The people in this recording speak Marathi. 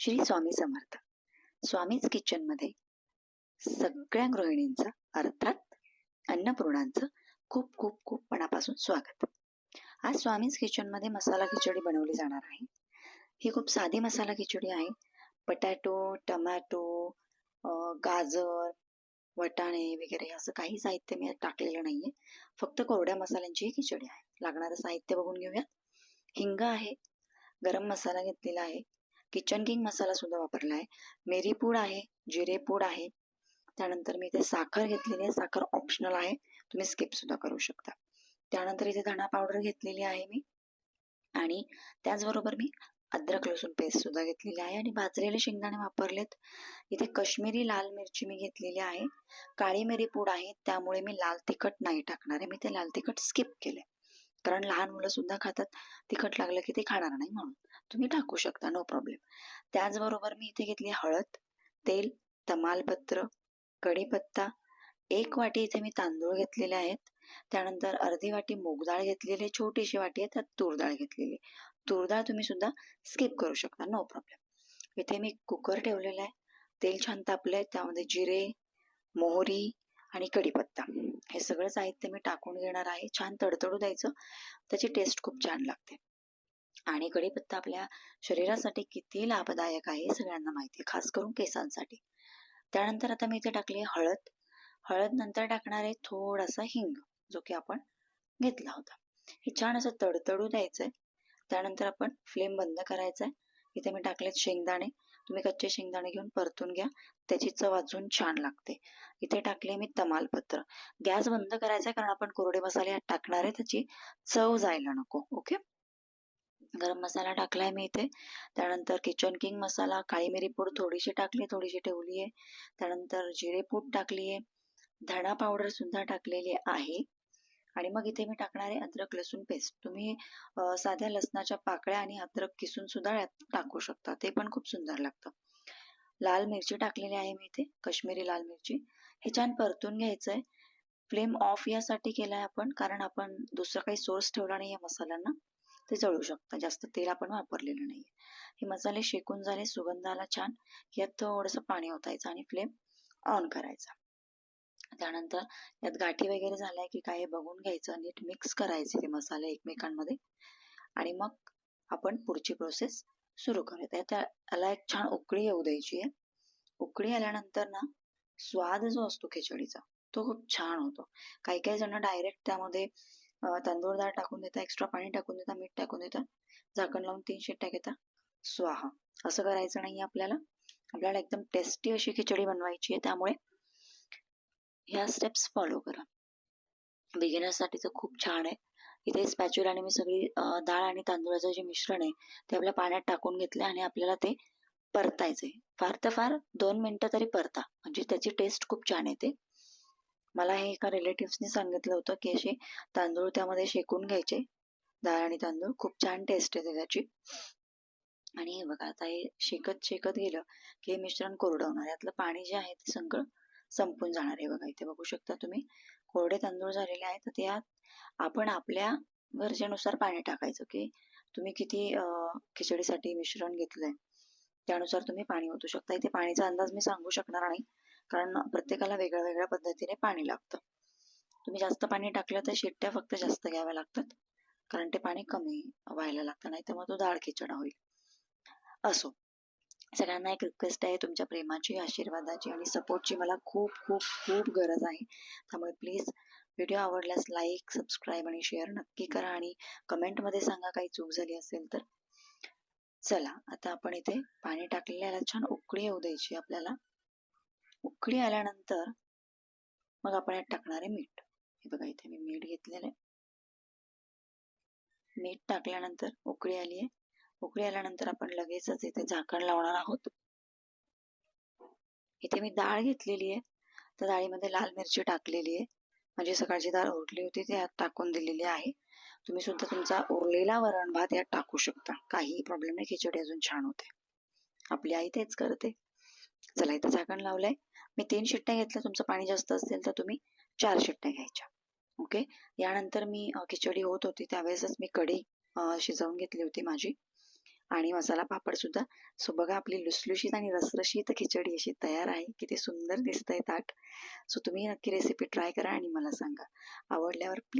श्री स्वामी समर्थ. स्वामीज किचन मध्ये सगळ्या गृहिणींचं अर्थात अन्नपूर्णांचं खूप खूप खूप मनापासून स्वागत. आज स्वामीज किचन मध्ये मसाला खिचडी बनवली जाणार आहे. ही खूप साधी मसाला खिचडी आहे. बटाटो, टोमॅटो, गाजर, वटाणे वगैरे असं काही साहित्य मी टाकलेलं नाहीये. फक्त कोरड्या मसाल्यांची ही खिचडी आहे. लागणारं साहित्य बघून घेऊया. हिंग आहे, गरम मसाला घेतलेला आहे, किचन किंग मसाला सुद्धा वापरला आहे, मिरी पूड आहे, जिरे पूड आहे. त्यानंतर मी इथे साखर घेतलेली आहे. साखर ऑप्शनल आहे, तुम्ही स्किप सुद्धा करू शकता. त्यानंतर इथे धणा पावडर घेतलेली आहे मी, आणि त्याचबरोबर मी अद्रक लसूण पेस्ट सुद्धा घेतलेली आहे आणि भाजलेले शेंगदाणे वापरलेत. इथे काश्मीरी लाल मिरची मी घेतलेली आहे. काळी मिरी पूड आहे, त्यामुळे मी लाल तिखट नाही टाकणार आहे. मी ते लाल तिखट स्किप केले, कारण लहान मुलं सुद्धा खातात, तिखट लागलं की ते खाणार नाही, म्हणून तुम्ही टाकू शकता, नो प्रॉब्लेम. त्याचबरोबर मी इथे घेतली हळद, तेल, तमालपत्र, कढीपत्ता, 1 वाटी इथे मी तांदूळ घेतलेले आहेत. त्यानंतर अर्धी वाटी मूग डाळ घेतलेली, छोटीशी वाटी आहे त्यात तूर डाळ घेतलेली. तूर डाळ तुम्ही सुद्धा स्किप करू शकता, नो प्रॉब्लेम. इथे मी कुकर ठेवलेला आहे. तेल छान तापलंय, त्यामध्ये जिरे, मोहरी आणि कढीपत्ता हे सगळं साहित्य मी टाकून घेणार आहे. छान तडतडू द्यायचं, त्याची टेस्ट खूप छान लागते. आणि कढीपत्ता आपल्या शरीरासाठी किती लाभदायक आहे हे सगळ्यांना माहिती आहे, खास करून केसांसाठी. त्यानंतर आता मी इथे टाकली हळद. हळद नंतर टाकणार आहे थोडासा हिंग, जो की आपण घेतला होता. हे छान असं तडतडू द्यायचंय. त्यानंतर आपण फ्लेम बंद करायचा आहे. इथे मी टाकलेत शेंगदाणे. तुम्ही कच्चे शेंगदाणे घेऊन परतून घ्या, त्याची चव अजून छान लागते. इथे टाकले मी तमालपत्र. गॅस बंद करायचा आहे, कारण आपण कोरडे मसाले यात टाकणार आहे, त्याची चव जायला नको. ओके. गरम मसाला टाकलाय मी इथे. त्यानंतर किचन किंग मसाला, काळी मिरी पूड थोडीशी टाकली, थोडीशी ठेवली आहे. त्यानंतर जिरे पूड टाकली आहे, धणा पावडर सुद्धा टाकलेली आहे. आणि मग इथे मी टाकणार आहे अद्रक लसूण पेस्ट. तुम्ही साध्या लसणाच्या पाकळ्या आणि अद्रक किसून सुद्धा यात टाकू शकता, ते पण खूप सुंदर लागतं. लाल मिरची टाकलेली आहे मी इथे, काश्मीरी लाल मिरची. हे छान परतून घ्यायचंय. फ्लेम ऑफ यासाठी केलाय आपण, कारण आपण दुसरा काही सोर्स ठेवला नाही या मसाल्यांना, ते जळू शकतं. जास्त तेल आपण वापरलेलं नाहीये. हे मसाले शेकून झाले, सुगंध आला छान, यात थोडंसं पाणी ओतायचं आणि फ्लेम ऑन करायचा. त्यानंतर यात गाठी वगैरे झालाय की काय बघून घ्यायचं, नीट मिक्स करायचे ते मसाले एकमेकांमध्ये, आणि मग आपण पुढची प्रोसेस सुरू करूया. त्याला एक छान उकळी येऊ द्यायची आहे. उकळी आल्यानंतर ना, स्वाद जो असतो खिचडीचा तो खूप छान होतो. काही काही जण डायरेक्ट त्यामध्ये तांदूळ डाळ टाकून देता, एक्स्ट्रा पाणी टाकून देता, मीठ टाकून देता, झाकण लावून 3 शिट्ट्या घेता, स्वाहा. असं करायचं नाही आपल्याला. आपल्याला एकदम टेस्टी अशी खिचडी बनवायची आहे, त्यामुळे ह्या स्टेप्स फॉलो करा. बिगिनर्ससाठी तर खूप छान आहे. इथे स्पॅच्युलाने मी सगळी डाळ आणि तांदूळाचं जे मिश्रण आहे ते आपल्या पाण्यात टाकून घेतले, आणि आपल्याला ते परतायचंय. फार तर फार 2 मिनिटं तरी परता, म्हणजे त्याची टेस्ट खूप छान येते. मला हे एका रिलेटिव्हनी सांगितलं होतं की असे तांदूळ त्यामध्ये शेकून घ्यायचे, डाळ आणि तांदूळ, खूप छान टेस्ट येते त्याची. आणि हे बघा, आता हे शेकत शेकत गेलं की हे मिश्रण कोरडं होणार. यातलं पाणी जे आहे ते सगळं संपून जाणार आहे. बघा, इथे बघू शकता तुम्ही, कोरडे तांदूळ झालेले आहेत. तर त्यात आपण आपल्या गरजेनुसार पाणी टाकायचं, की तुम्ही किती खिचडीसाठी मिश्रण घेतलंय त्यानुसार तुम्ही पाणी ओतू शकता. इथे पाणीचा अंदाज मी सांगू शकणार नाही, कारण प्रत्येकाला वेगळ्या वेगळ्या पद्धतीने पाणी लागतं. तुम्ही जास्त पाणी टाकलं तर शिट्ट्या फक्त जास्त घ्याव्या लागतात, कारण ते पाणी कमी व्हायला लागतं, नाही तर मग तो डाळ खिचडा होईल. असो, सगळ्यांना एक रिक्वेस्ट आहे, तुमच्या प्रेमाची, आशीर्वादाची आणि सपोर्टची मला खूप खूप खूप गरज आहे. त्यामुळे प्लीज व्हिडिओ आवडल्यास लाईक, सबस्क्राईब आणि शेअर नक्की करा, आणि कमेंटमध्ये सांगा काही चूक झाली असेल तर. चला, आता आपण इथे पाणी टाकलेलं, याला छान उकळी येऊ द्यायची आपल्याला. उकळी आल्यानंतर मग आपण यात टाकणार आहे मीठ. हे बघा, इथे मी मीठ घेतलेलं आहे. मीठ टाकल्यानंतर उकळी आली आहे. उकळी आल्यानंतर आपण लगेचच इथे झाकण लावणार आहोत. इथे मी डाळ घेतलेली आहे, तर डाळीमध्ये लाल मिरची टाकलेली आहे. म्हणजे सकाळची डाळ उरली होती ते यात टाकून दिलेली आहे. तुम्ही सुद्धा तुमचा उरलेला वरण भात यात टाकू शकता, काहीही प्रॉब्लेम नाही, खिचडी अजून छान होते. आपली आई तेच करते. चला, इथं झाकण लावलंय. मी 3 शिट्ट्या घेतल्या, तुमचं पाणी जास्त असेल तर तुम्ही 4 शिट्ट्या घ्यायच्या. ओके. यानंतर मी खिचडी होत होती त्यावेळेसच मी कढी शिजवून घेतली होती माझी. आणि मसाला पापड सुद्धा. सो बघा आपली लुसलुशीत आणि रसरशीत खिचडी अशी तयार आहे. किती सुंदर दिसतंय ताट. सो तुम्ही नक्की रेसिपी ट्राय करा आणि मला सांगा. आवडल्यावर प्लीज